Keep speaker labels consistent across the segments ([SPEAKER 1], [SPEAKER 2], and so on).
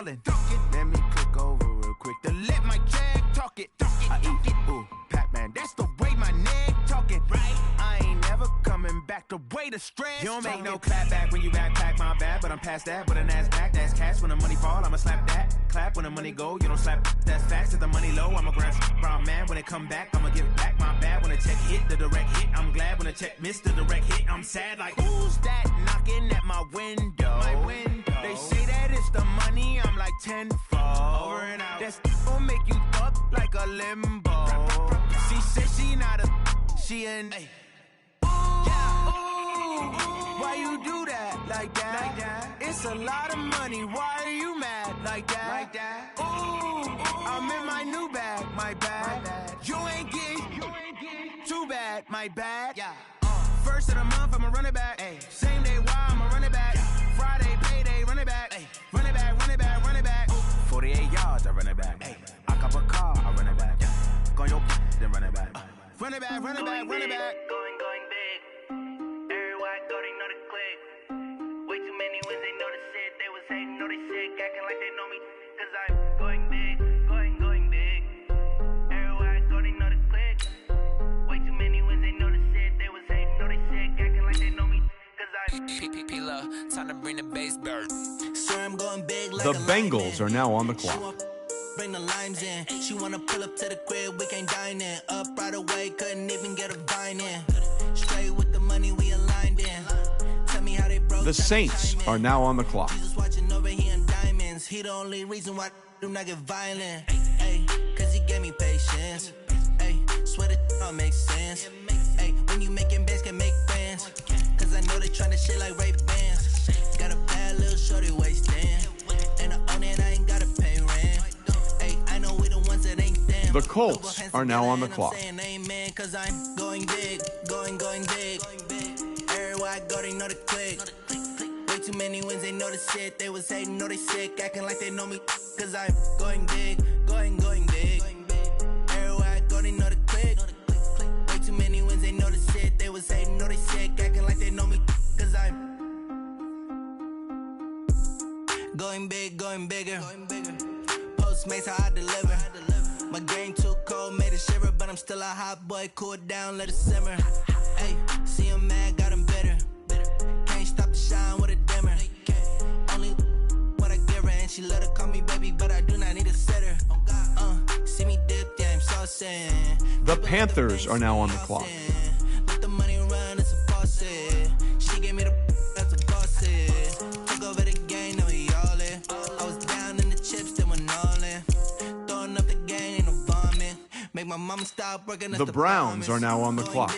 [SPEAKER 1] ballin'. Let me click over real quick to let my check talk it. I eat it, ooh, Pac-Man, that's the way my neck talking. Right? I ain't never coming back the way the stress. You don't make no clap back when you backpack, my bad, but I'm past that. But a NASDAQ, that's cash. When the money fall, I'ma slap that. Clap when the money go, you don't slap. That's facts. If the money low, I'ma grab brown man. When it come back, I'ma give back my bad. When the check hit, the direct hit, I'm glad. When the check missed the direct hit, I'm sad. Like, who's that knocking at my window? My window. They say that it's the money, I'm like tenfold. Over and out. That's gon' make you up like a limbo. She said she not a, she an. Hey. Why you do that like that? Like that? It's a lot of money. Why are you mad like that? Like that? Ooh, I'm in my new bag. My bad. You ain't getting too bad. My bad. Yeah. First of the month, I'ma run it back. Ay. Same day, why I'ma run it back. Yeah. Friday, payday, run it back. Ay. Run it back, run it back, run it back. 48 yards, I run it back. Ay. I cop a car, I run it back. Yeah. Go on your then run it back. Run it back, run it back, run it back.
[SPEAKER 2] Going big. Everywhere I go, they know the click. Way too many wins, they know the shit. They was hating, know they sick, acting like they know me. Cause I'm going big, going big. Everywhere I go, they know the click. Way too many wins, they know the shit. They was hating, know they sick, acting like they know me. Cause I'm
[SPEAKER 3] P-P-P-Love, time to bring the bass bird.
[SPEAKER 2] Sir, I'm going big like
[SPEAKER 4] The Bengals are now on the clock.
[SPEAKER 2] Bring the limes in. She wanna pull up to the crib, we can't dine in. Up right away, couldn't even get a vine in. Straight with the money we aligned in. Tell me how they broke.
[SPEAKER 4] The Saints are now on the clock.
[SPEAKER 2] Jesus watching over here in diamonds. He the only reason why I do not get violent. Ay, cause he gave me patience. Ay, swear that don't make sense. Ay, when you making bands, can make friends. Cause I know they tryna shit like Ray Bans. Got a bad little shorty wasting. And I own it, I ain't gotta pay rent.
[SPEAKER 4] The Colts are now on the clock.
[SPEAKER 2] Amen, cause I'm going big, going big. Everywhere I go, they know the click. Way too many wins, they know the shit. They was hating, know they sick, acting like they know me. Cause I'm going big, going big. Everywhere I go, they know the click. Way too many wins, they know the shit. They was hating, know they sick, acting like they know me. Cause I'm going big, going bigger. Postmates how I deliver. My game too cold, made it shiver, but I'm still a hot boy. Cool it down, let it simmer. Hey, see him mad, got him bitter. Can't stop the shine with a dimmer. Only what I give her, and she let her call me baby, but I do not need a sitter. See me dip, yeah, I'm saucing.
[SPEAKER 4] The Panthers are now on the clock.
[SPEAKER 2] Let the money run, it's a faucet. She gave me the that's a faucet. Took over the game, now we all in. I was down in the chips, then went all in. Throwing up the game, ain't no vomit. Make my mama stop working.
[SPEAKER 4] The Browns are now on the clock.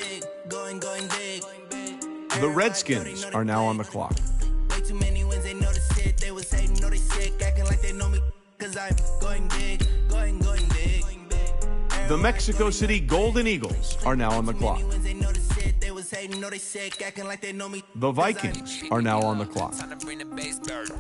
[SPEAKER 2] Going big.
[SPEAKER 4] The Redskins are now on the clock.
[SPEAKER 2] Way too many wins, they know the shit. They was hating, know they sick, acting like they know me. Cause I'm going big, going big.
[SPEAKER 4] The Mexico City Golden Eagles are now on the clock. The Vikings are now on the clock.
[SPEAKER 3] Time to bring the bass bird.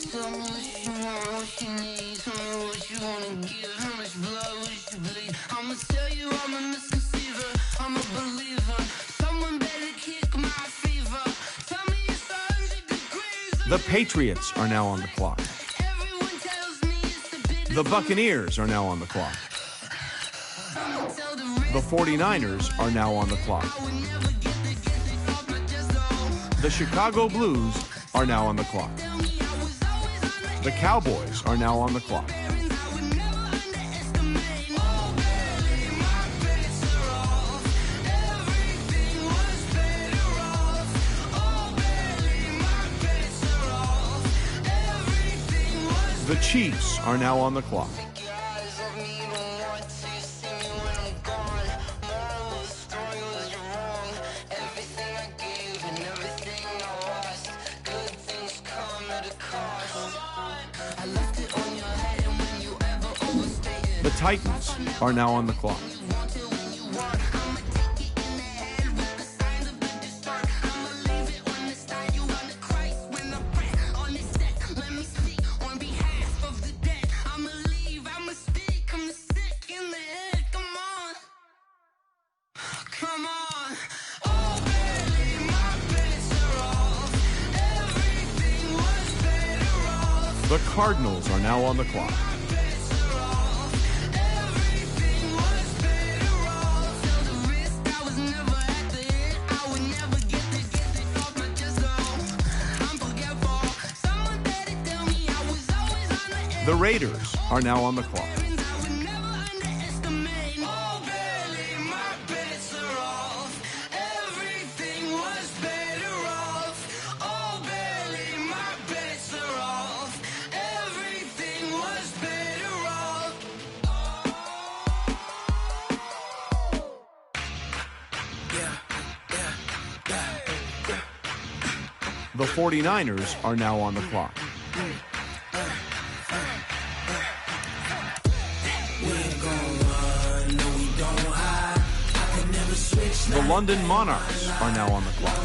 [SPEAKER 5] Tell me what you want, what you need. Tell me what you wanna give. How much blood would you bleed? I'ma tell you I'm a misconceiver. I'm a believer. Someone better kick my fever. Tell me it's 100 degrees.
[SPEAKER 4] The Patriots are now on the clock.
[SPEAKER 5] Everyone tells me it's a bit.
[SPEAKER 4] The Buccaneers are now on the clock. The 49ers are now on the clock. The Chicago Blues are now on the clock. The Cowboys are now on the clock. The Chiefs are now on the clock. The Titans are now on the clock. The Cardinals are now on the clock. The Raiders are now on the clock. The 49ers are now on the clock. The London Monarchs are now on the clock.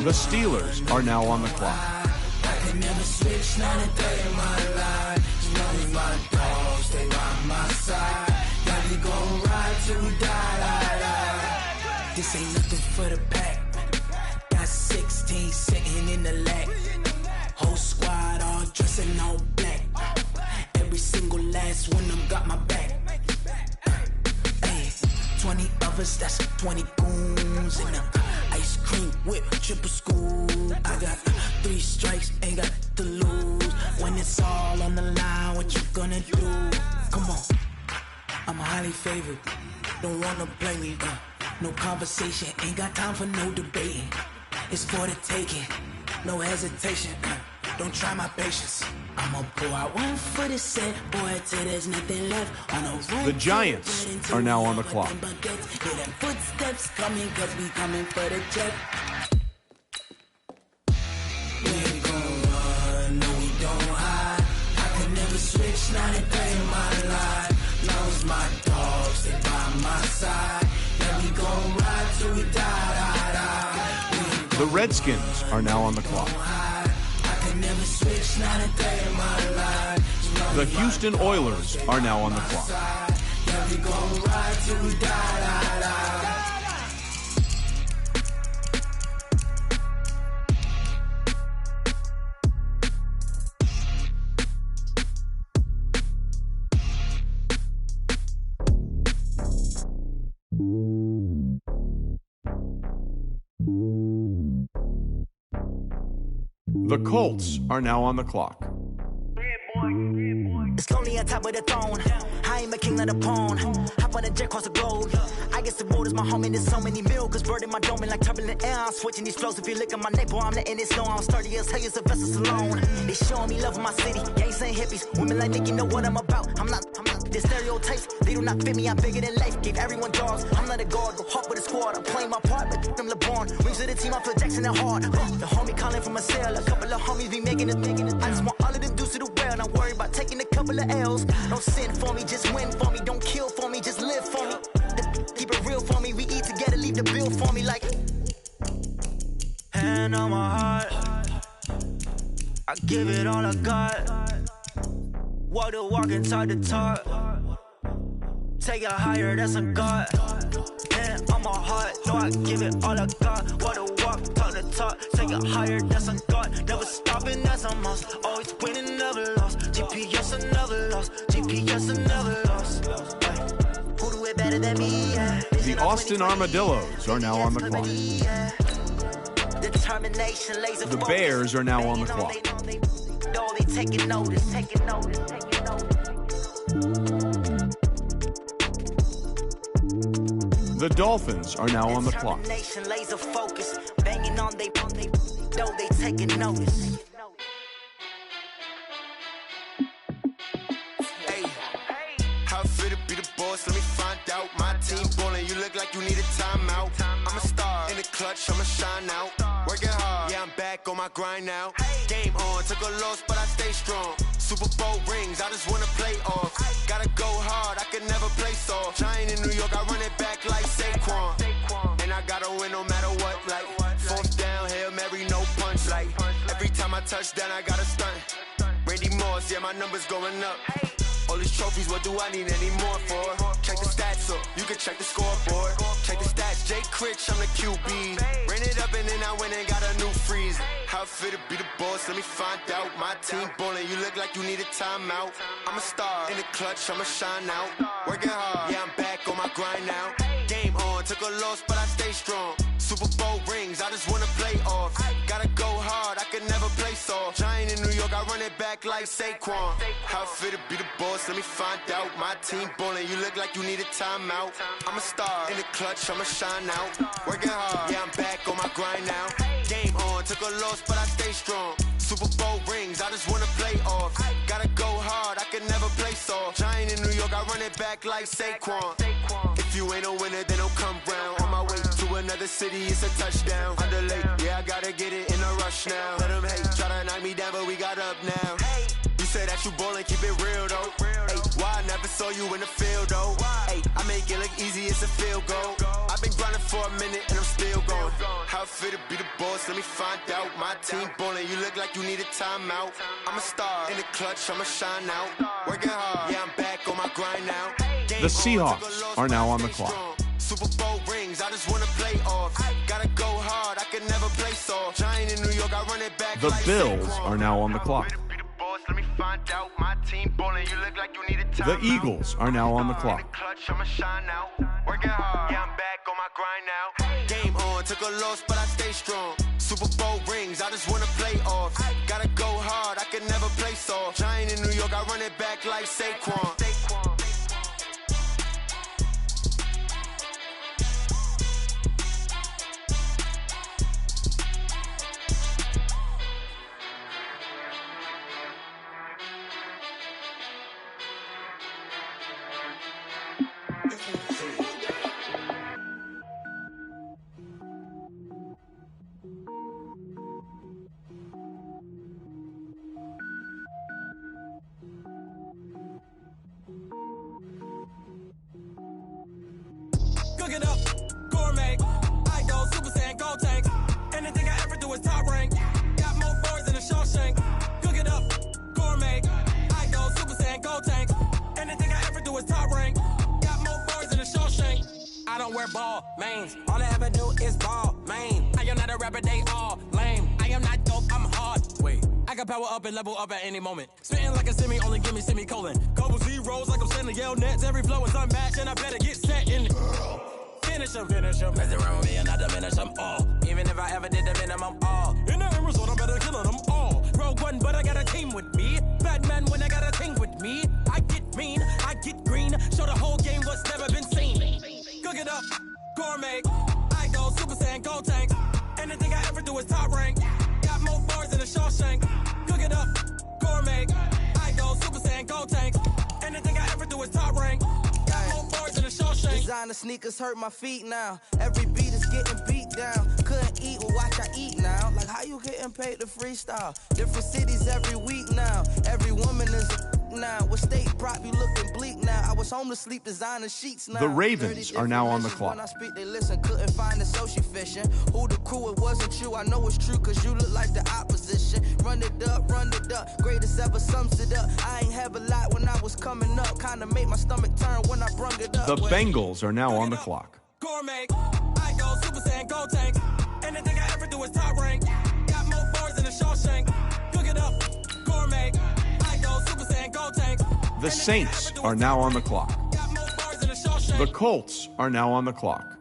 [SPEAKER 4] The Steelers are now on the clock.
[SPEAKER 2] This ain't nothing for the pack. Got 16 sitting in the lap. Whole squad all dressed in all black. Every single last one of them got my back. Hey, 20 of us, that's 20 goons in the ice cream whip, triple scoop. I got 3 strikes, ain't got to lose. When it's all on the line, what you gonna do? Come on, I'm highly favored. Don't wanna play me, no conversation, ain't got time for no debating. It's for the taking, no hesitation. Don't try my patience. I'ma pour out one for the set, boy, till there's nothing left. On a road
[SPEAKER 4] The Giants are now on the clock.
[SPEAKER 2] Hear them footsteps coming, cause we coming for the jet. We ain't gon' run, no we don't hide. I can never switch, not a day in my life. Long as my dogs stay by my side. Yeah, we gon' ride till we die.
[SPEAKER 4] The Redskins are now on the clock.
[SPEAKER 2] Never switch, not a day in my life.
[SPEAKER 4] The Houston Oilers are now on the clock.
[SPEAKER 2] Yeah, we gon' ride till we die.
[SPEAKER 4] The Colts are now on the clock.
[SPEAKER 6] It's lonely on top of the throne. I ain't a king of the pawn. Hop on a jet across the globe. I guess the road is my home and there's so many milkers burning my dome like turbulent air. I'm switching these flows. If you look at my neck, boy, I'm letting it snow. I'm sturdy as hell as a vessel alone. They showing me love in my city. Gangs ain't hippies. Women like Nick, you know what I'm about. I'm not the stereotypes. They do not fit me. I'm bigger than life. Gave everyone dogs. I'm not a guard. Go hard with a squad. I'm playing my part, but them LeBron. Rings to the team. I feel Jackson and hard. The homie calling from a cell. A couple of homies be making it. I just want all of them dudes to do well. Not worry about taking a couple of L's. Don't sin for me, just win for me. Don't kill for me, just live for me. Keep it real for me. We eat together, leave the bill for me like. Hand on my heart, I give it all I got. Walk the walk and talk the talk. Take it higher, that's a God. Hand on my heart, no, I give it all I got. Walk the walk, talk the talk. Take it higher, that's a God. Never stopping, that's a must. Always winning, never lost. GPS, I never lost. GPS, I never lost. Who do it better than me? Yeah.
[SPEAKER 4] The Austin Armadillos are now on the clock.
[SPEAKER 6] Determination, laser
[SPEAKER 4] The Bears are now on the clock.
[SPEAKER 6] They taking notice, taking notice, taking notice.
[SPEAKER 4] The Dolphins are now on the clock.
[SPEAKER 6] Determination, laser focus, banging on they taking notice.
[SPEAKER 1] Hey, how fit to be the boss? Let me find out. My team ballin', you look like you need a timeout. I'm a star in the clutch, I'ma shine out. Working hard, yeah, I'm back on my grind now. Game on, took a loss, but I stay strong. Super Bowl rings, I just wanna play off. Gotta go hard, I can never play soft. Giant in New York, I run it back like Saquon. And I gotta win no matter what, like fourth down, Hail Mary, no punch. Like every time I touch down, I gotta stunt. Randy Moss, yeah, my numbers going up. All these trophies, what do I need any more for? Check the stats up, you can check the scoreboard. Check the stats, Jay Critch, I'm the QB. Ran it up and then I went and got a new freeze. How fit to be the boss, let me find out. My team ballin', you look like you need a timeout. I'm a star, in the clutch, I'ma shine out. Working hard, yeah, I'm back on my grind now. Game on, took a loss, but I stay strong. Super Bowl rings, I just wanna play off. Gotta go hard, I can never play soft. Giant in New York, I run it back like Saquon. How fit to be the boss, let me find out. My team ballin', you look like you need a timeout. I'm a star, in the clutch, I'ma shine out. Working hard, yeah, I'm back on my grind now. Game on, took a loss, but I stay strong. Super Bowl rings, I just wanna play off. Gotta go hard, I can never play soft. Giant in New York, I run it back like Saquon. If you ain't a winner, then don't come round. On my way to another city, it's a touchdown. Underlay, yeah, I gotta get it in a rush now. Let them hate, try to knock me down, but we got up now. You say that you ballin', keep it real though. Hey, why I never saw you in the field though? Hey, I make it look easy, it's a field goal. I've been grinding for a minute and I'm still going. How fit to be the boss, let me find out. My team ballin', you look like you need a timeout. I'm a star, in the clutch, I'ma shine out. Working hard, yeah, I'm back on my grind now.
[SPEAKER 4] The Seahawks are now on the clock.
[SPEAKER 1] Super Bowl rings, I just wanna play off. Gotta go hard, I can never play soft. Giant in New York, I run it back.
[SPEAKER 4] The Bills are now on the clock.
[SPEAKER 1] Let me find out. My team ballin', you look like you need a time.
[SPEAKER 4] The Eagles are now on the clock.
[SPEAKER 1] Clutch, I'ma shine out. Working hard, yeah, I'm back on my grind now. Game on, took a loss, but I stay strong. Super Bowl rings, I just wanna play off. Gotta go hard, I can never play soft. Giant in New York, I run it back like Saquon.
[SPEAKER 7] Cook it up, gourmet. I go Super Saiyan, go tank. Anything I ever do is top rank. Got more boys than a Shawshank. Cook it up, gourmet. I go Super Saiyan, go tank. Anything I ever do is top rank. Got more boys than a Shawshank. I don't wear ball mains. All I ever do is ball main. I am not a rapper, they all lame. I am not dope, I'm hard. Wait, I can power up and level up at any moment. Spitting like a semi, only give me semicolon. Couple zeros like I'm sending yell nets. Every flow is unmatched and I better get set in. Finish them. Mess around with me and I diminish them all. Even if I ever did the minimum, all. In the end result, I'm better killing them all. Rogue One, but I got a team with me. Batman when I got a team with me. I get mean, I get green. Show the whole game what's never been seen. Cook it up, gourmet. I go Super Saiyan, go tank. Anything I ever do is top rank. Got more bars than a Shawshank. Cook it up, gourmet. I go Super Saiyan, go tank. Anything I ever do is top rank.
[SPEAKER 8] Designer sneakers hurt my feet now. Every beat is getting beat down. Couldn't eat, well watch I eat now. Like how you getting paid to freestyle? Different cities every week now. Every woman is a now. With state prop, you looking bleak now. I was home to sleep, designer sheets now.
[SPEAKER 4] The Ravens are now on the clock.
[SPEAKER 8] When I speak, they listen. Couldn't find the social fishing. Who the crew? It wasn't you. I know it's true, cause you look like the opposition. Run it up. Greatest ever sums it up. I ain't have a lot when I was coming up. Kinda made my stomach turn when I brung it up.
[SPEAKER 4] The Bengals are now on the clock.
[SPEAKER 7] Gourmet, I go Super Saiyan, go tank. Anything I ever do is top rank. Got more bars than a Shawshank. Cook it up, gourmet. I go Super Saiyan, go tank.
[SPEAKER 4] The Saints are now on the clock. The Colts are now on the clock.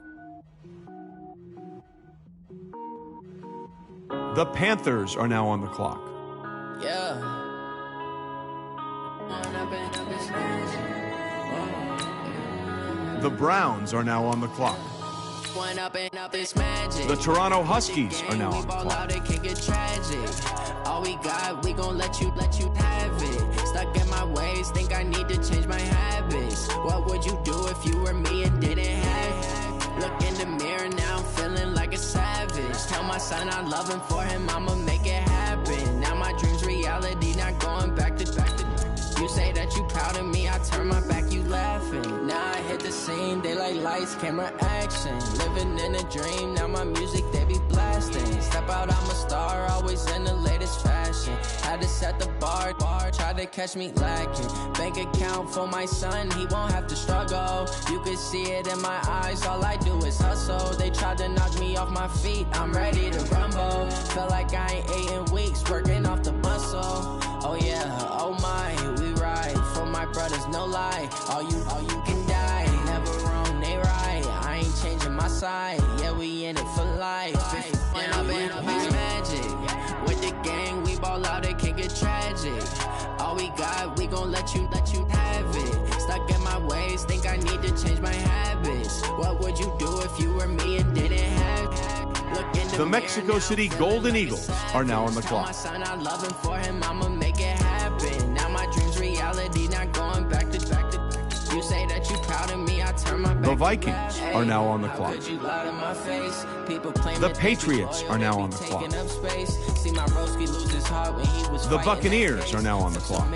[SPEAKER 4] The Panthers are now on the clock.
[SPEAKER 8] Yeah.
[SPEAKER 4] The Browns are now on the clock. The Toronto Huskies are now on the clock.
[SPEAKER 9] All we got, we gon' let you have it. Stuck in my ways, think I need to change my habits. What would you do if you were me and didn't have it? Look in the mirror now, I'm feeling like a savage. Tell myself son, I love him. For him, I'ma make it happen. Now my dream's reality, not going back to. You say that you proud of me, I turn my back, you laughing. Now I hit the scene, they like lights, camera, action. Living in a dream, now my music, they be blasting. Step out, I'm a star, always in the latest fashion. Had to set the bar, try to catch me lacking. Bank account for my son, he won't have to struggle. You can see it in my eyes, all I do is hustle. They tried to knock me off my feet, I'm ready to rumble. Feel like I ain't ate in weeks, working off the muscle. Oh yeah, oh my, we ride for my brothers, no lie. All you can die, never wrong, they right. I ain't changing my side, yeah, we in it for life. When I've been magic, with the gang, we ball out, it can get tragic. All we got, we gon' let you have it. Stuck in my ways, think I need to change my habits. What would you do if you were me and didn't have it?
[SPEAKER 4] The Mexico City Golden Eagles are now on the clock.
[SPEAKER 9] My son, I love him. For him, I'ma make it happen. Now my dream's reality, not going back to. You say that you proud of me, I turn my back.
[SPEAKER 4] The Vikings are now on the clock. The Patriots are now on the clock. The Buccaneers are now on the clock.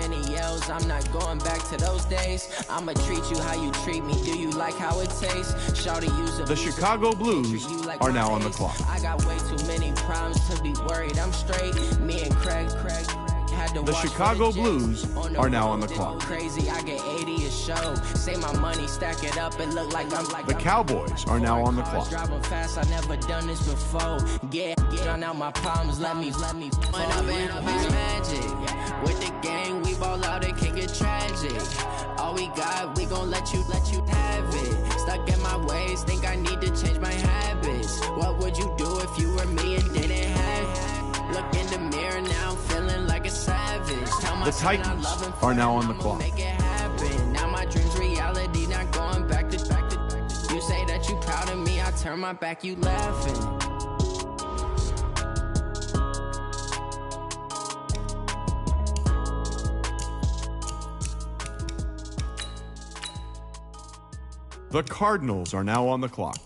[SPEAKER 9] I'm not going back to those days. I'ma treat you how you treat me. Do you like how it tastes?
[SPEAKER 4] The Chicago Blues are now on the clock.
[SPEAKER 9] I got way too many problems to be worried. I'm straight. Me and Craig.
[SPEAKER 4] The Chicago Blues are now on the clock.
[SPEAKER 9] Crazy, I get 80 a show. Say my money, stack it up, and look like I'm like.
[SPEAKER 4] The Cowboys are now on the clock.
[SPEAKER 9] Driving fast, I never done this before. Get on out my problems, let me. When I've been magic, with the gang, we ball out, it can get tragic. All we got, we gon' let you have it. Stuck in my ways, think I need to change my habits. What would you do if you were me and didn't have it? Look in the mirror now, feeling like a savage.
[SPEAKER 4] The Titans are now on the clock.
[SPEAKER 9] Make it happen. Now my dream's reality, not going back to. You say that you proud of me, I turn my back, you laughing.
[SPEAKER 4] The Cardinals are now on the clock.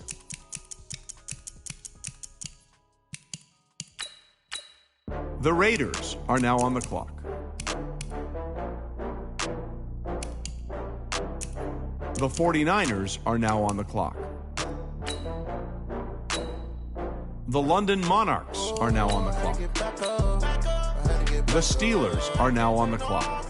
[SPEAKER 4] The Raiders are now on the clock. The 49ers are now on the clock. The London Monarchs are now on the clock. The Steelers are now on the clock.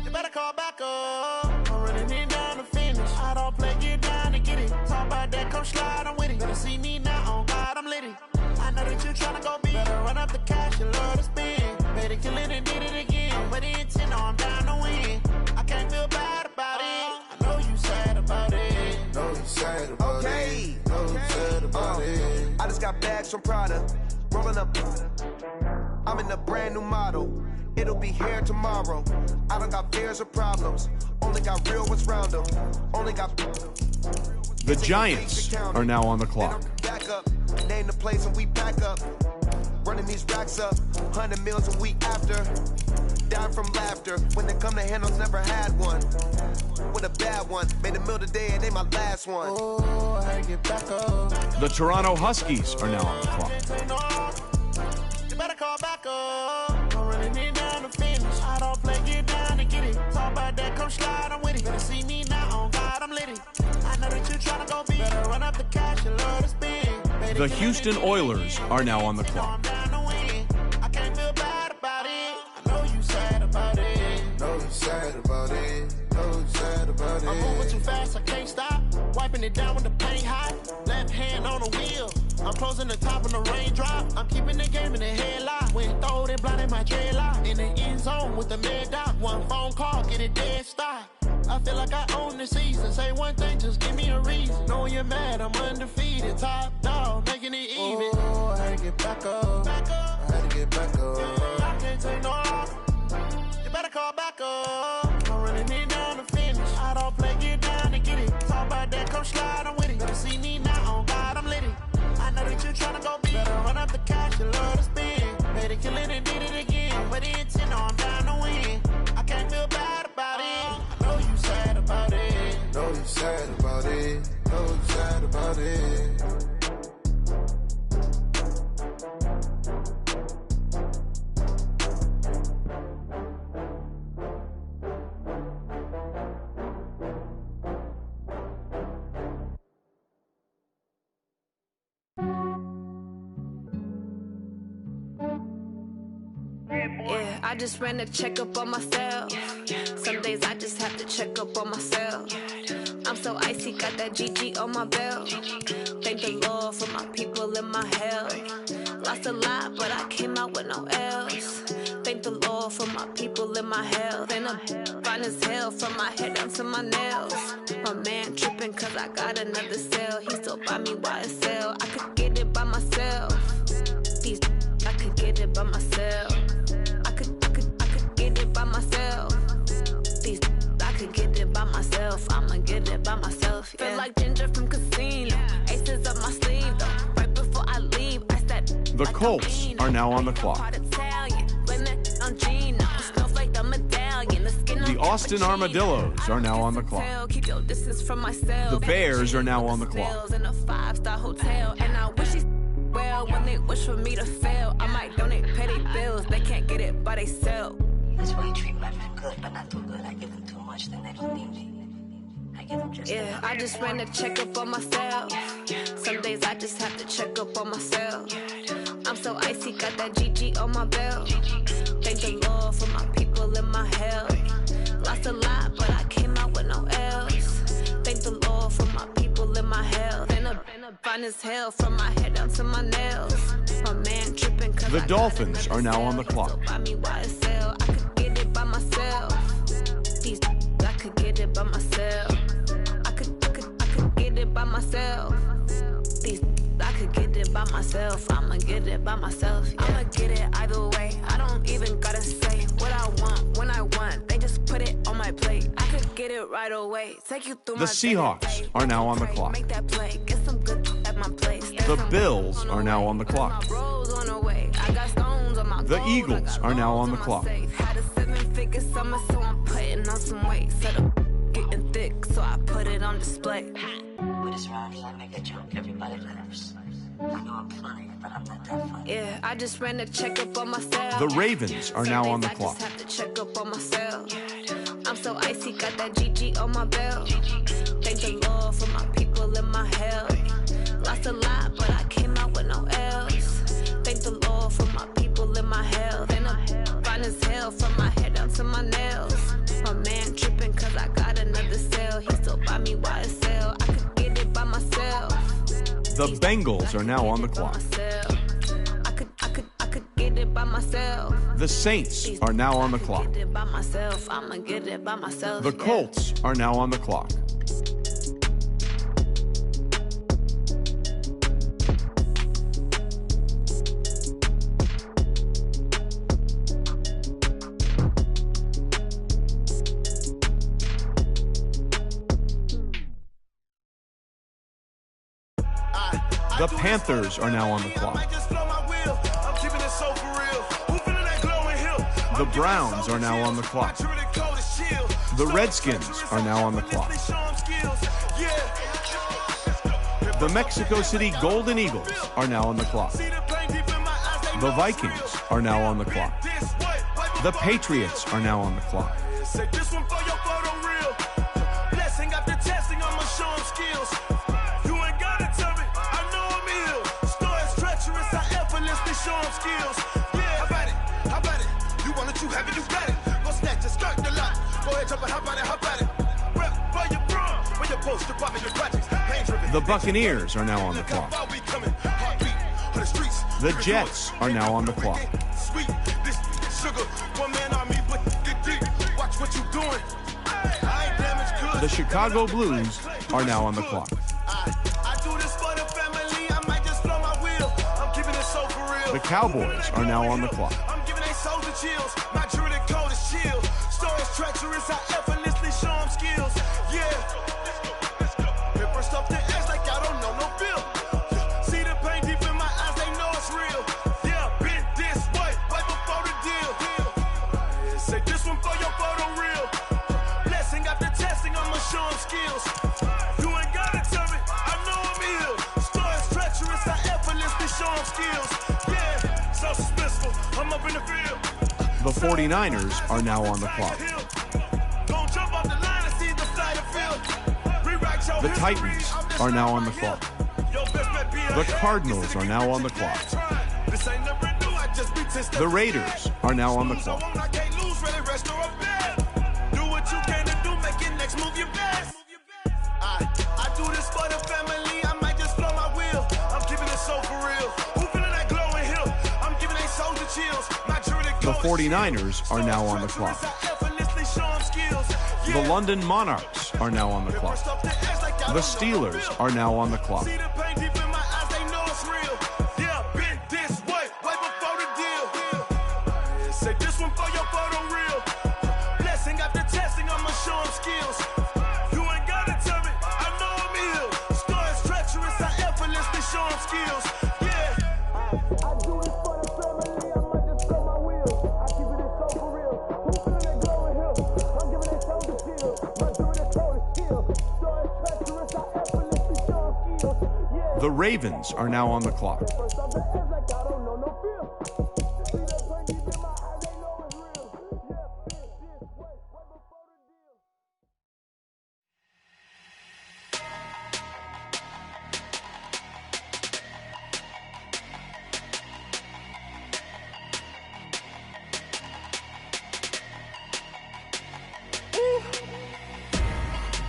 [SPEAKER 1] You better call back up. I'm running it down to finish. I don't play, get down to get it. Talk about that, come slide, I'm with it. Better see me now, on God, I'm litty. I know that you tryna go big. Better run up the cash, you love to spend. Better kill it and did it again. I'm with the intent, no, I'm down to win. I can't feel bad about it. I know you sad about it.
[SPEAKER 10] Know you sad about it. Know you sad about it.
[SPEAKER 11] I just got bags from Prada. Rolling up. I'm in a brand new model. It'll be here tomorrow. I don't got fears or problems. Only got real ones round them. Only got.
[SPEAKER 4] The Giants are now on the clock.
[SPEAKER 11] Back up. Name the place and we pack up. Running these racks up. 100 meals a week after. Down from laughter. When they come to handles, never had one. With a bad one. Made a meal today and they my last one.
[SPEAKER 1] Oh, I get back up.
[SPEAKER 4] The Toronto Huskies are now on the clock.
[SPEAKER 1] You better call back up. I'm running it down to finish. I don't play, get down to get it. Talk about that, come slide, I'm with it. Better see me now, on God, I'm litty. I know that you tryna go big. Better run up the cash, you love to spend.
[SPEAKER 4] The Houston Oilers are now on the clock.
[SPEAKER 1] I can't feel bad about it. I know you sad about it.
[SPEAKER 10] Know you sad about it. Know you sad about it.
[SPEAKER 1] I'm moving too fast, I can't stop. Wiping it down with the paint hot. Left hand on the wheel. I'm closing the top of the raindrop. I'm keeping the game in the headlock. When throw it, blinding my dreadlock. In the end zone with the mid dot. One phone call, get it dead stop. I feel like I own the season. Say one thing, just give me a reason. Knowing you're mad, I'm undefeated. Top dog, making it even.
[SPEAKER 10] Oh, I had to get back up. I had to get back up.
[SPEAKER 1] I can't take no off. You better call back up. I'm running it down to finish. I don't play, get down to get it. Talk about that, come slide, I'm with it. Better see me now, on God, I'm litty. I know that you tryna go big. Better run up the cash, you love to spend. Better kill it and did it again. But the intent, no, I'm down to win. I can't feel bad about it. I know you sad about it.
[SPEAKER 10] Know you sad about it. Know you sad about it.
[SPEAKER 12] I just ran a checkup on myself. Some days I just have to check up on myself. I'm so icy, got that GG on my belt. Thank the Lord for my people in my health. Lost a lot, but I came out with no L's. Thank the Lord for my people in my health. And I'm fine as hell from my head down to my nails. My man tripping cause I got another cell. He still buy me YSL. I could get it by myself. These I could get it by myself. I could get it by myself. These I could get it by myself. I'ma get it by myself. Yeah. Feel like Ginger from Casino. Aces up my sleeve though. Right before I leave, I said
[SPEAKER 4] The Colts are now on the clock. The Austin Armadillos are now on the clock. The Bears are now on the clock.
[SPEAKER 12] In a 5-star hotel, and I wish he well when they wish for me to fail. I might donate, pay their bills. They can't get it by themselves.
[SPEAKER 13] That's why you treat my friend good, but not too good. I give them too much, then they don't need me. I give them just
[SPEAKER 12] yeah, I just ran a checkup on myself. Some days I just have to check up on myself. I'm so icy, got that GG on my belt. Thank the Lord for my people in my health. Lost a lot, but I came out with no L's. Thank the Lord for my people in my health. And I'm fine as hell from my head down to my nails. My man tripping cause
[SPEAKER 4] The Dolphins are now on the clock.
[SPEAKER 12] Buy me YSL. I could get it by myself. These I could get it by myself. I could get it by myself. These I could get it by myself. I'ma get it by myself. Yeah. I'ma get it either way. I don't even gotta say what I want when I want. They just put it on my plate. I could get it right away. Take you through
[SPEAKER 4] The Seahawks are now on the clock.
[SPEAKER 12] Make that play. Get some good at my place.
[SPEAKER 4] The Bills are now on the clock. The Eagles are now on the clock.
[SPEAKER 12] Had a 7-figure summer, so I'm putting on some weight. Set up getting thick, so I put it on display.
[SPEAKER 13] With this round, I make a joke, everybody laughs. I know I'm funny, but I'm not that funny.
[SPEAKER 12] Yeah, I just ran a checkup on myself.
[SPEAKER 4] The Ravens are now on the clock.
[SPEAKER 12] I just have to check up on myself. I'm so icy, got that GG on my belt. Thank the Lord for my people in my health. Lost a lot, but I came out with no L's. Thank the Lord for my people in my health. And I'm fine as hell from my head down to my nails. My man tripping cause I got another cell. He still buy me YSL. I could get it by myself.
[SPEAKER 4] The Bengals are now on the clock.
[SPEAKER 12] I could get it by myself.
[SPEAKER 4] The Saints are now on the clock.
[SPEAKER 12] Get it by myself. I'ma get it by myself.
[SPEAKER 4] The Colts are now on the clock. The Panthers are now on the clock. The Browns are now on the clock. The Redskins are now on the clock. The Mexico City Golden Eagles are now on the clock. The Vikings are now on the clock. The Patriots are now on the clock. The Buccaneers are now on the clock. The Jets are now on the clock. The Chicago Blues are now on the clock. The Cowboys are now on the clock. The 49ers are now on the clock. The Titans are now on the clock. The Cardinals are now on the clock. The Raiders are now on the clock.
[SPEAKER 1] I can't lose, really rest or a bet. Do what you can to do, make your next move your best. I do this for the family, I might just blow my wheel. I'm keeping it so for real. Who feeling that glowing hill? I'm giving they souls the chills.
[SPEAKER 4] The 49ers are now on the clock. The London Monarchs are now on the clock. The Steelers are now on the clock.
[SPEAKER 1] See the pain deep in my eyes, they know it's real. Yeah, been this way, way before the deal. Say this one for your photo real. Blessing after testing, I'ma show them skills. You ain't gotta tell me, I know I'm ill. Stories treacherous, I effortlessly show them skills. Yeah. I do this for the family, I might just blow my wheel. I keep it so for real. Who feeling that glowing hill? I'm giving they souls the chills. My dude is so to chill. Stories treacherous, I effortlessly show them skills. Yeah.
[SPEAKER 4] The Ravens are now on the clock.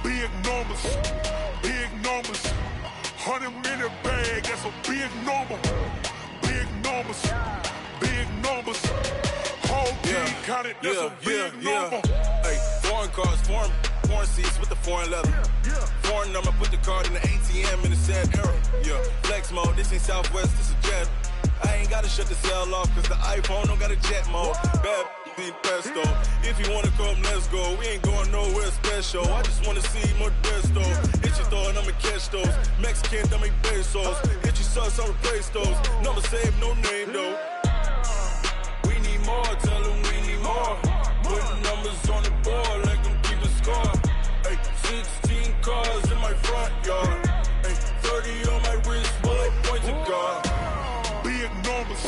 [SPEAKER 14] Big numbers, big numbers. 100-minute bag, that's a big number. Big numbers, big numbers. Whole team counted, that's a big number.
[SPEAKER 15] Hey, foreign cars, foreign seats with the foreign leather. Foreign number, put the card in the ATM in the sad era. Yeah, flex mode, this ain't Southwest, this is Jet. I ain't gotta shut the cell off, cause the iPhone don't got a jet mode. Bad need pesto. If you wanna come, let's go. We ain't going nowhere special. I just wanna see Modesto. Hit your throw and I'ma catch those. Mexican, I make pesos. Hit your sauce, I'll replace those. Number saved, no name though. We need more, tell them we need more. Putting numbers on the board, like them keep the score. Hey, 16 cars in my front yard. Hey, 30 on my wrist, bullet point to God.
[SPEAKER 14] Big numbers,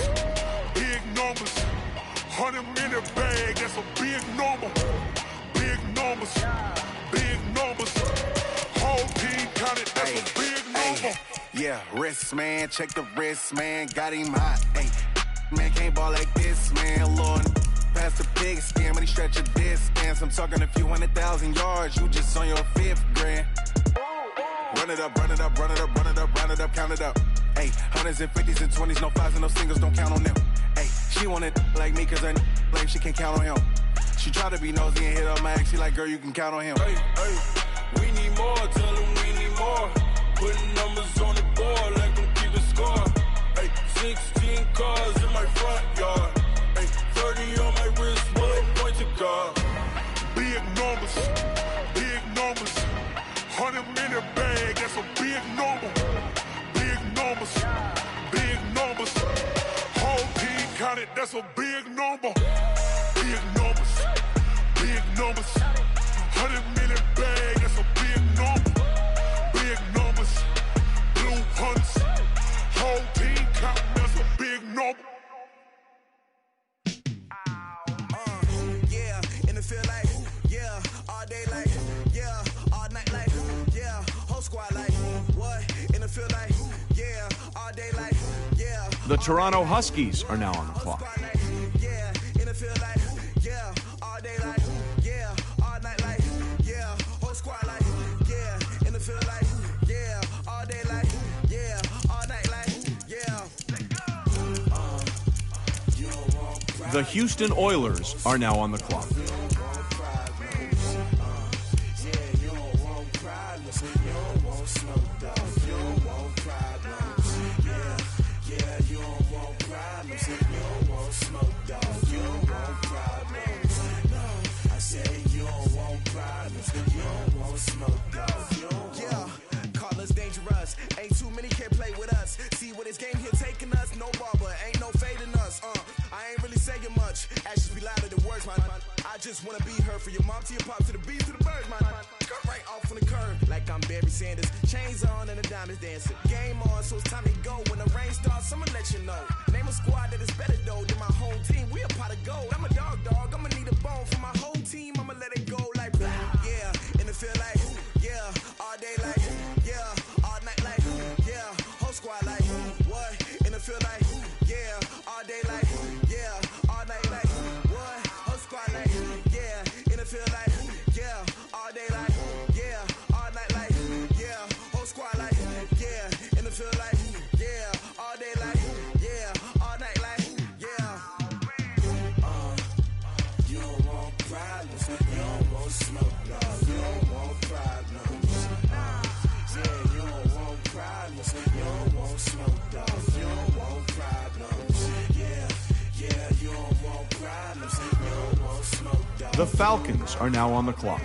[SPEAKER 14] big numbers. 100-minute bag, that's a big number. Big numbers, big numbers. Whole team counted, that's a big number.
[SPEAKER 16] Yeah, wrist man, check the wrist man, got him hot. Ay, man can't ball like this, man. Lord, past the pig skin, when he stretch a distance. I'm talking a few 100,000 yards, you just on your 5th grand. Run it up, run it up, run it up, run it up, run it up, count it up. Ay, 100s and 50s and 20s, no 5s and no singles, don't count on them. Ay, she want it like me, cause her blame, she can't count on him. She try to be nosy and hit up my ex, she like, girl, you can count on him.
[SPEAKER 15] Hey, hey, we need more, tell them we need more. Putting numbers on the board, like them keep the score. Hey, 16 cars in my front yard. Hey, 30 on my wrist, bullet point to God.
[SPEAKER 14] Big numbers, big numbers. 100-minute bag, that's a big number. Big numbers, big numbers. Whole team counted, that's a big number. Big numbers, big numbers. 100-minute bag, that's a big number. Big numbers, blue hunts. Whole team counting, that's a big number.
[SPEAKER 8] Yeah, in the field like, yeah, all day like, yeah, all night like, yeah, whole squad like, what? In the field like, yeah, all day like, yeah.
[SPEAKER 4] The Toronto Huskies are now on the clock.
[SPEAKER 8] Yeah, in the field like, yeah, all day like, yeah, all night like, yeah, whole squad like, yeah, in the field like, yeah, all day like, yeah, all night like, yeah.
[SPEAKER 4] The Houston Oilers are now on the clock.
[SPEAKER 8] Ain't too many can play with us. See what this game here taking us. No ball, but ain't no fading us. I ain't really saying much. Actions be louder than words, man. I just wanna be heard for your mom to your pop to the beat to the birds, man. Cut right off on the curb like I'm Barry Sanders. Chains on and the diamonds dancing. Game on, so it's time to go. When the rain starts, I'ma let you know. Name a squad that is better though than my whole team. We a pot of gold. I'm a dog. I'ma need a bone for my whole team. I'ma let it go like yeah. In the field like yeah. All day like yeah. All night like yeah. Whole squad like what? In the field like yeah. All day like yeah.
[SPEAKER 17] problems. You don't want smoke, dog. You don't want problems. Yeah, you don't want problems. You don't want smoke, dog.
[SPEAKER 4] The Falcons are now on the clock.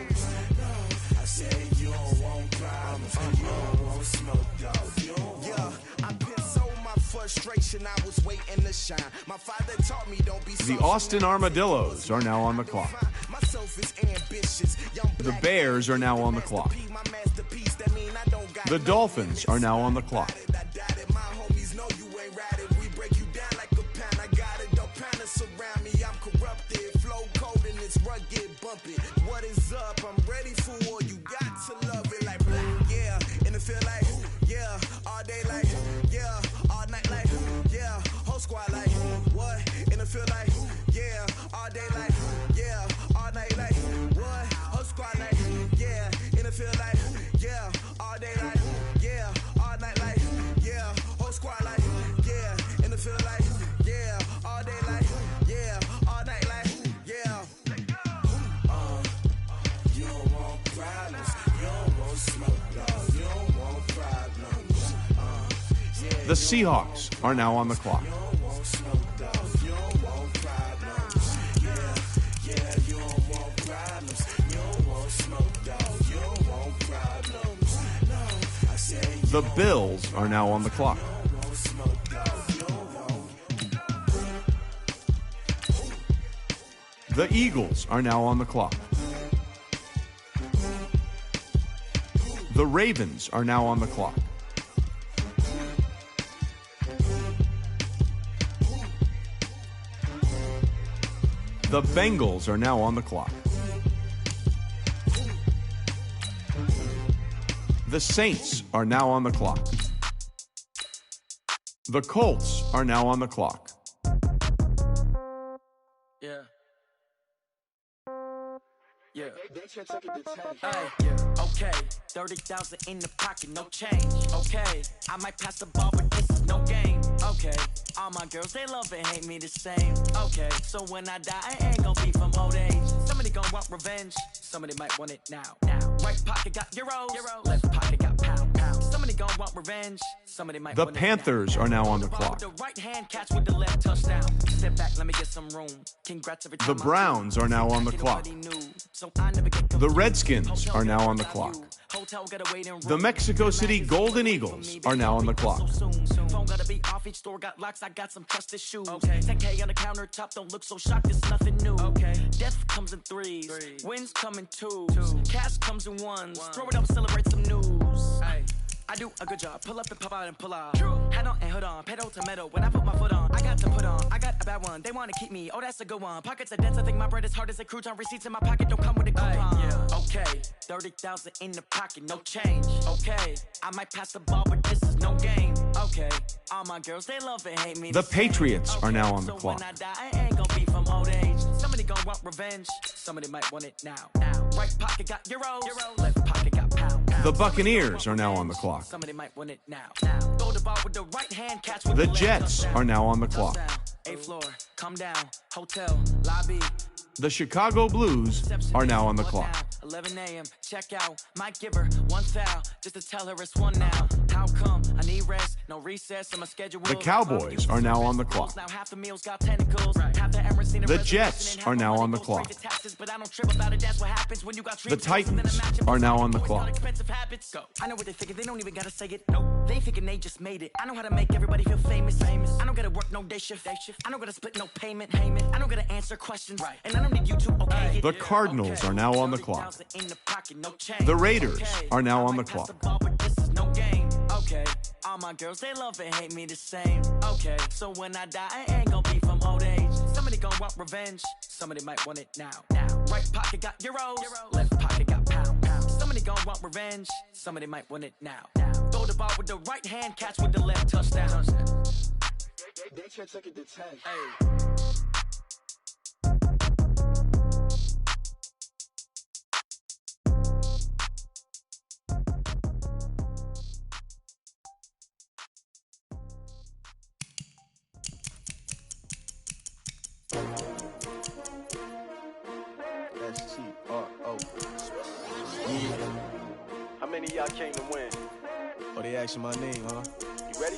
[SPEAKER 17] I said you don't want problems. You don't want smoke, dog. You don't want.
[SPEAKER 18] I pissed my frustration. I was waiting to shine. My father taught me don't be.
[SPEAKER 4] The Austin Armadillos are now on the clock. The Bears are now on the clock. The Dolphins are now on the clock.
[SPEAKER 18] What is up? I'm ready for war. You got to love it like yeah, and it feel like yeah, all day like yeah, all night like yeah, whole squad like what? And it feel like yeah, all day like yeah, all night like what? Whole squad like yeah, and it feel like yeah, all day like yeah, all night like yeah, whole squad like yeah, and it feel like yeah, all day like yeah, all night like yeah.
[SPEAKER 17] You don't want problems. You don't want smoke, dog. You don't want problems.
[SPEAKER 4] The Seahawks are now on the clock.
[SPEAKER 17] You don't want smoke, dog. You don't want problems. Yeah, you don't want problems. You don't want smoke, dog. You don't want problems. No, I said you
[SPEAKER 4] The Bills are now on the clock.
[SPEAKER 17] don't want smoke, dog. You don't want.
[SPEAKER 4] The Eagles are now on the clock. The Ravens are now on the clock. The Bengals are now on the clock. The Saints are now on the clock. The Colts are now on the clock.
[SPEAKER 19] Yeah. Yeah. Hey, okay. 30,000 in the pocket, no change. Okay, I might pass the ball, but this is no game. Okay, all my girls, they love and hate me the same. Okay, so when I die, I ain't gon' be from old age. Somebody gon' want revenge. Somebody might want it now. Right pocket got euros. Left pocket got pound. Somebody gon' want revenge. Somebody might
[SPEAKER 4] The
[SPEAKER 19] want
[SPEAKER 4] Panthers are now on the clock.
[SPEAKER 19] it now. The right hand catch with the left touchdown. Step back, let me get some room. Congrats every time
[SPEAKER 4] The Browns are now on the clock. The Redskins are now on the clock. The Mexico City Golden Eagles are now on the clock.
[SPEAKER 19] Phone gotta be off, each store got locks, I got some trusted shoes. 10K on the countertop, don't look so shocked, it's nothing new. Death comes in threes, wins come in twos, cash comes in ones. Throw it up, celebrate some news. I do a good job, pull up and pop out and pull off. Head on and hood on, pedal to metal. When I put my foot on, I got to put on. I got a bad one, they wanna keep me. Oh, that's a good one. Pockets are dense, I think my bread is hard as a crouton. Receipts in my pocket don't come with a coupon. Okay, 30,000 in the pocket, no change. Okay, I might pass the ball, but this is no game. Okay, all my girls, they love and hate me.
[SPEAKER 4] The Patriots are now on the
[SPEAKER 19] So
[SPEAKER 4] clock.
[SPEAKER 19] when I die, I ain't gon' be from old age. Somebody gon' want revenge. Somebody might want it now. Right pocket got euros. Left pocket got pound.
[SPEAKER 4] The Buccaneers are now on the clock.
[SPEAKER 19] Somebody might want it now. Throw the ball with the right hand, catch with
[SPEAKER 4] The
[SPEAKER 19] left
[SPEAKER 4] Jets
[SPEAKER 19] touchdown.
[SPEAKER 4] are now on the clock.
[SPEAKER 19] Eighth floor, come down, hotel, lobby.
[SPEAKER 4] The Chicago Blues are now on the clock.
[SPEAKER 19] 11 a.m. check out. Might give her one foul just to tell her it's one now. How come I need rest? No recess in my schedule.
[SPEAKER 4] The Cowboys are now on the clock.
[SPEAKER 19] Now half the meals got tentacles. Half the Emirates seen a
[SPEAKER 4] The
[SPEAKER 19] reservation
[SPEAKER 4] Jets
[SPEAKER 19] and half
[SPEAKER 4] are
[SPEAKER 19] the
[SPEAKER 4] now
[SPEAKER 19] money
[SPEAKER 4] on the
[SPEAKER 19] goes
[SPEAKER 4] clock.
[SPEAKER 19] straight to taxes, but I don't trip about it. That's what happens when you got
[SPEAKER 4] The Titans are now on the clock.
[SPEAKER 19] expensive habits. Go. I know what they thinking. They don't even gotta say it. Nope. They thinking they just made it. I know how to make everybody feel famous. I don't gotta work no day shift. I don't gotta split no payment. I don't gotta answer questions. And I don't need you to okay it.
[SPEAKER 4] The Cardinals are now on the clock. The Raiders are now on the clock.
[SPEAKER 19] No game. Okay, all my girls, they love and hate me the same. Okay, so when I die, I ain't gon' be from old age. Somebody gon' want revenge. Somebody might want it now. Right pocket got euros. Left pocket got pound. Somebody gon' want revenge. Somebody might want it now. Throw the ball with the right hand, catch with the left touchdown.
[SPEAKER 17] They can't take it to 10.
[SPEAKER 20] How many of y'all came to win? Oh, they asking my name, huh?
[SPEAKER 19] You ready?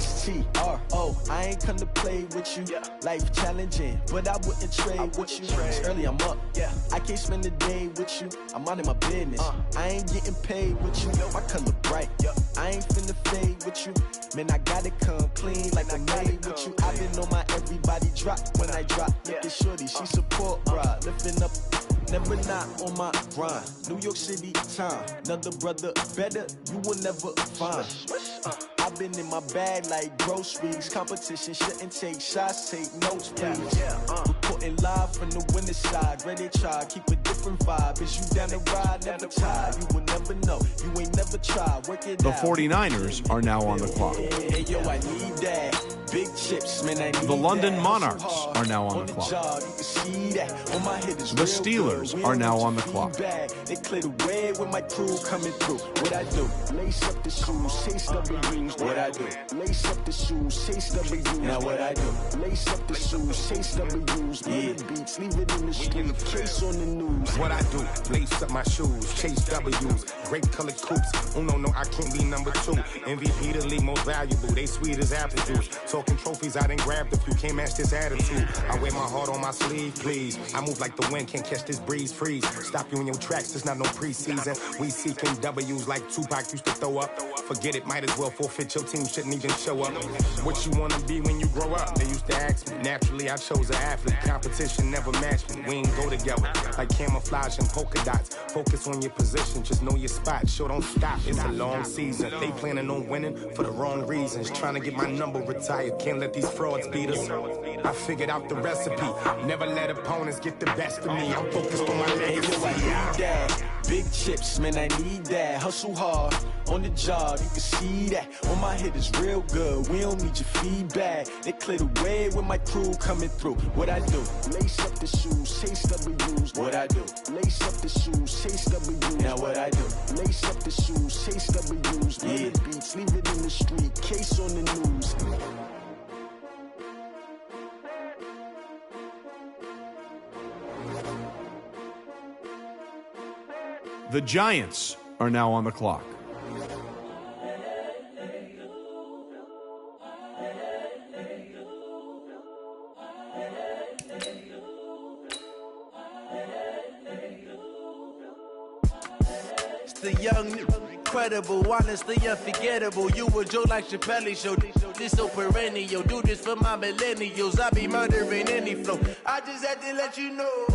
[SPEAKER 20] STRO, I ain't come to play with you. Life challenging, but I wouldn't trade with you. It's early, I'm up. I can't spend the day with you. I'm out of my business. I ain't getting paid with you. My color bright. I ain't finna fade with you. Man, I gotta come clean like I made with you. I been on my everybody drop when I drop. Look at shorty, she support ride. Lifting up, never not on my grind. New York City time, another brother better, you will never find. I've been in my bag like groceries. Competition shouldn't take shots, take notes, please. Reporting live from the winter side. Ready to try, keep a different vibe. Is you down the ride, never tired. You will never know, you ain't never tried. Work it
[SPEAKER 4] The
[SPEAKER 20] out.
[SPEAKER 4] 49ers are now on the clock.
[SPEAKER 20] Hey, yo, I need that. Big chips, man, I need
[SPEAKER 4] The London
[SPEAKER 20] that.
[SPEAKER 4] Monarchs are now on the clock. The Steelers are now on the clock.
[SPEAKER 20] They clear the way with my crew coming through. What I do? Lace up the shoes, chase W's. What I do? Lace up the shoes, chase W's. Now what I do? Lace up the shoes, chase W's. Yeah, beats, leave it in the street, case on the news.
[SPEAKER 21] What I do? Lace up my shoes, chase W's. Grape colored coops. Oh no, I can't be number 2. MVP the league most valuable. They sweet as apple juice. Talking trophies, I done grabbed a few. Can't match this attitude. I wear my heart on my sleeve, please. I move like the wind, can't catch this breeze, freeze. Stop you in your tracks, there's not no preseason. We seeking W's like Tupac used to throw up. Forget it, might as well forfeit. Your team shouldn't even show up. What you wanna be when you grow up? They used to ask me. Naturally, I chose an athlete. Competition never matched me. We ain't go together like camouflage and polka dots. Focus on your position, just know your spot. Sure, don't stop. It's a long season. They planning on winning for the wrong reasons. Trying to get my number retired. Can't let these frauds beat us. I figured out the recipe. Never let opponents get the best of me. I'm focused on my legacy.
[SPEAKER 20] I need that. Big chips, man, I need that. Hustle hard on the job, you can see that. On my hit is real good. We don't need your feedback. They clear the way with my crew coming through. What I do? Lace up the shoes, chase W's. What I do? Lace up the shoes, chase W's. Now what I do? Lace up the shoes, chase W's. Yeah, beats, leave it in the street, case on the news.
[SPEAKER 4] The Giants are now on the clock.
[SPEAKER 8] It's the young, incredible, honestly unforgettable. You a Joe like Chappelle show. This so perennial. Do this for my millennials. I be murdering any flow. I just had to let you know.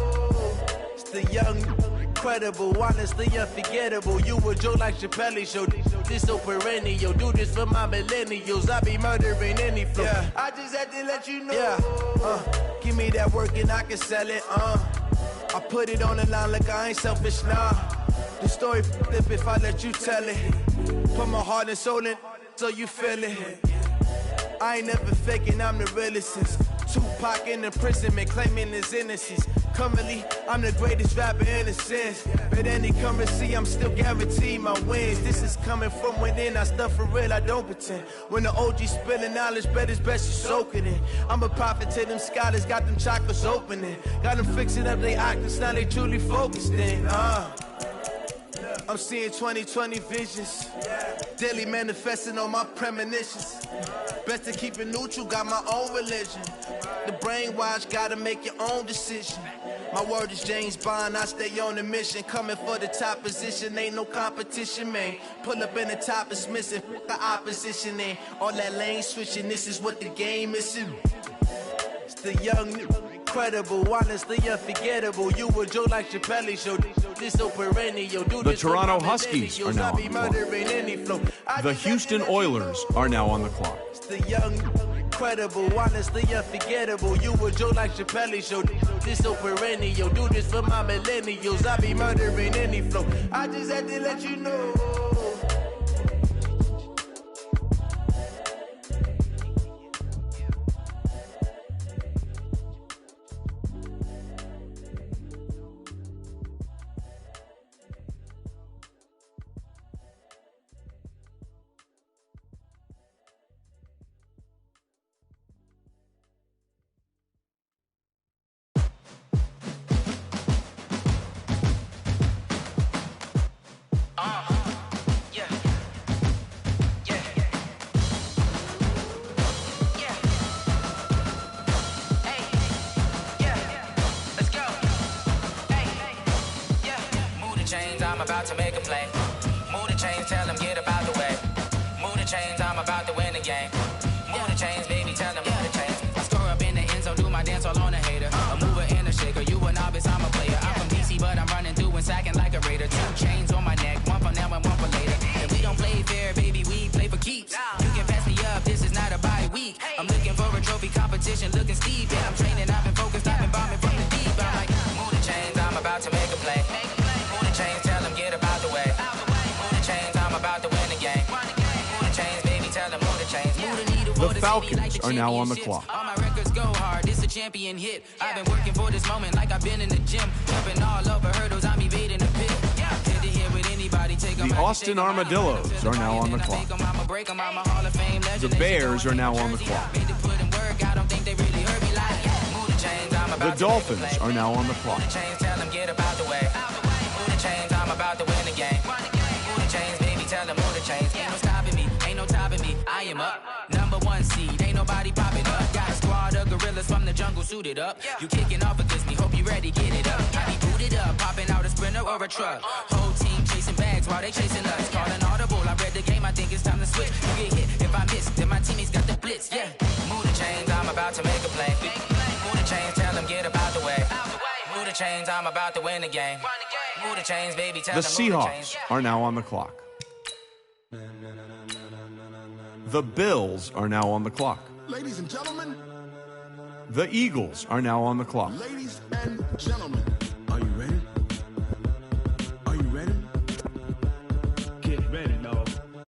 [SPEAKER 8] It's the young, incredible, honestly unforgettable. You a Joe like Chappelle show. This so perennial. Do this for my millennials. I be murdering any flow. Yeah. I just had to let you know. Yeah. Give me that work and I can sell it. I put it on the line like I ain't selfish, nah. The story flip if I let you tell it. Put my heart and soul in so you feel it. I ain't never faking, I'm the realest since Tupac in imprisonment, claiming his innocence. Currently, I'm the greatest rapper in a sense. But any currency, I'm still guaranteed my wins. This is coming from within, I stuff for real, I don't pretend. When the OG spilling knowledge, bet it's best you soak it in. I'm a prophet to them scholars, got them chakras opening. Got them fixing up their octaves, now they truly focused in. I'm seeing 2020 visions. Daily manifesting on my premonitions. Best to keep it neutral, got my own religion. The brainwash, gotta make your own decision. My word is James Bond, I stay on the mission. Coming for the top position, ain't no competition, man. Pull up in the top is missing, the opposition in. All that lane switching, this is what the game is. It's the young, incredible, honestly unforgettable. You a Joe like Chappelle show. This so perennial.
[SPEAKER 4] The Toronto Huskies are now on the clock. The Houston Oilers are now on the clock.
[SPEAKER 8] It's the young, incredible, honestly unforgettable. You a Joe like Chappelle show. This so perennial. Do this for my millennials. I be murdering any flow. I just had to let you know.
[SPEAKER 3] I'm about to make a play. Move the chains, tell them get up out the way. Move the chains, I'm about to win the game. Move the chains, baby, tell them move the chains. I score up in the end zone, do my dance all on a hater. A mover and a shaker, you a novice, I'm a player. I'm from DC, but I'm running through and sacking like a raider. 2 chains on my neck, one for now and one for later. And we don't play fair, baby, we play for keeps. You can pass me up, this is not a bye week. I'm looking for a trophy competition, looking steep. Yeah, I'm training, I've been focused, I've been bombing from the deep. I'm like, move the chains, I'm about to make a play. Move the chains, tell them get up out the way. Move the chains, I'm about to win the game. Move the chains, baby, tell them move the chains.
[SPEAKER 4] The Falcons are now on the clock.
[SPEAKER 3] All my records go hard, it's a champion hit. I've been working for this moment like I've been in the gym. Jumping all over hurdles, I'm evading the pit. Hit it here with anybody, take them
[SPEAKER 4] The Austin Armadillos are now on the clock. The Bears are now on the clock. The Dolphins are now on the clock.
[SPEAKER 3] Tell them get about the way. Move the chains, I'm about to win the game. Move the chains, baby, tell them move the chains. Ain't no stopping me, ain't no topping me. I am up, #1 seed, ain't nobody popping up. Got a squad of gorillas from the jungle suited up. You kicking off against me, hope you ready, get it up. I be booted up, popping out a Sprinter or a truck. Whole team chasing bags while they chasing us. Calling audible, I read the game, I think it's time to switch. You get hit if I miss, then my teammates got the blitz, yeah. Move the chains, I'm about to make a play. Move the chains, tell them get up out the way. Move the chains, I'm about to win the game. Move the chains, baby, tell
[SPEAKER 4] The
[SPEAKER 3] them move the
[SPEAKER 4] Seahawks
[SPEAKER 3] chains.
[SPEAKER 4] are now on the clock. The Bills are now on the clock.
[SPEAKER 14] Ladies and gentlemen.
[SPEAKER 4] The Eagles are now on the clock.
[SPEAKER 14] Ladies and gentlemen.